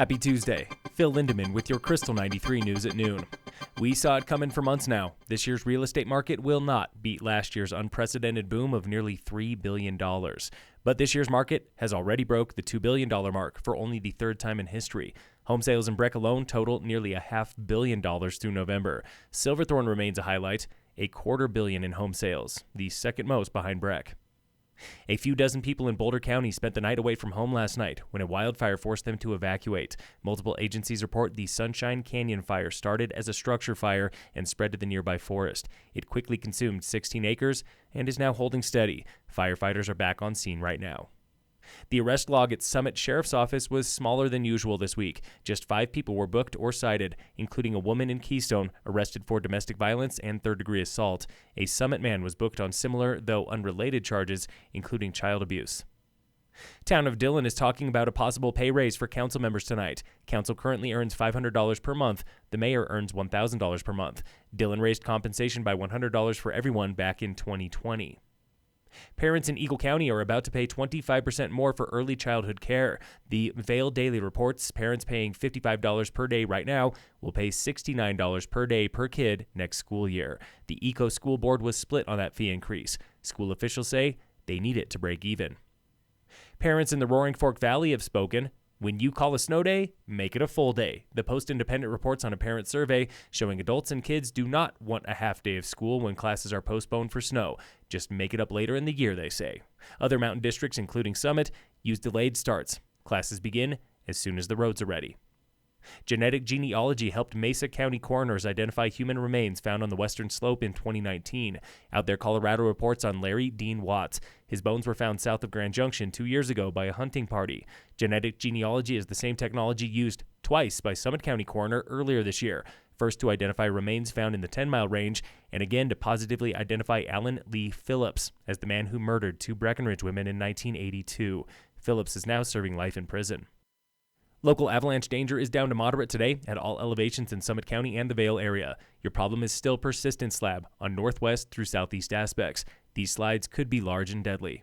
Happy Tuesday. Phil Lindeman with your Krystal 93 News at noon. We saw it coming for months now. This year's real estate market will not beat last year's unprecedented boom of nearly $3 billion. But this year's market has already broke the $2 billion mark for only the third time in history. Home sales in Breck alone total nearly $500 million through November. Silverthorne remains a highlight, $250 million in home sales, the second most behind Breck. A few dozen people in Boulder County spent the night away from home last night when a wildfire forced them to evacuate. Multiple agencies report the Sunshine Canyon fire started as a structure fire and spread to the nearby forest. It quickly consumed 16 acres and is now holding steady. Firefighters are back on scene right now. The arrest log at Summit Sheriff's Office was smaller than usual this week. Just 5 people were booked or cited, including a woman in Keystone arrested for domestic violence and third-degree assault. A Summit man was booked on similar, though unrelated charges, including child abuse. Town of Dillon is talking about a possible pay raise for council members tonight. Council currently earns $500 per month. The mayor earns $1,000 per month. Dillon raised compensation by $100 for everyone back in 2020. Parents in Eagle County are about to pay 25% more for early childhood care. The Vail Daily reports parents paying $55 per day right now will pay $69 per day per kid next school year. The Eco School Board was split on that fee increase. School officials say they need it to break even. Parents in the Roaring Fork Valley have spoken. When you call a snow day, make it a full day. The Post-Independent reports on a parent survey showing adults and kids do not want a half day of school when classes are postponed for snow. Just make it up later in the year, they say. Other mountain districts, including Summit, use delayed starts. Classes begin as soon as the roads are ready. Genetic genealogy helped Mesa County coroners identify human remains found on the western slope in 2019. Out There, Colorado reports on Larry Dean Watts. His bones were found south of Grand Junction 2 years ago by a hunting party. Genetic genealogy is the same technology used twice by Summit County coroner earlier this year. First to identify remains found in the 10-mile range, and again to positively identify Alan Lee Phillips as the man who murdered 2 Breckenridge women in 1982. Phillips is now serving life in prison. Local avalanche danger is down to moderate today at all elevations in Summit County and the Vail area. Your problem is still persistent slab on northwest through southeast aspects. These slides could be large and deadly.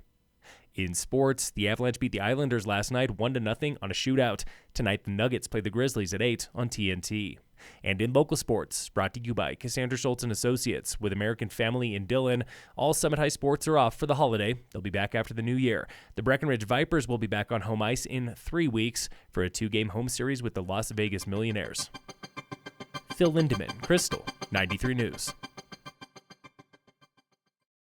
In sports, the Avalanche beat the Islanders last night 1-0 on a shootout. Tonight, the Nuggets play the Grizzlies at 8 on TNT. And in local sports, brought to you by Cassandra Schultz & Associates with American Family in Dillon. All Summit High sports are off for the holiday. They'll be back after the new year. The Breckenridge Vipers will be back on home ice in 3 weeks for a 2-game home series with the Las Vegas Millionaires. Phil Lindeman, Krystal, 93 News.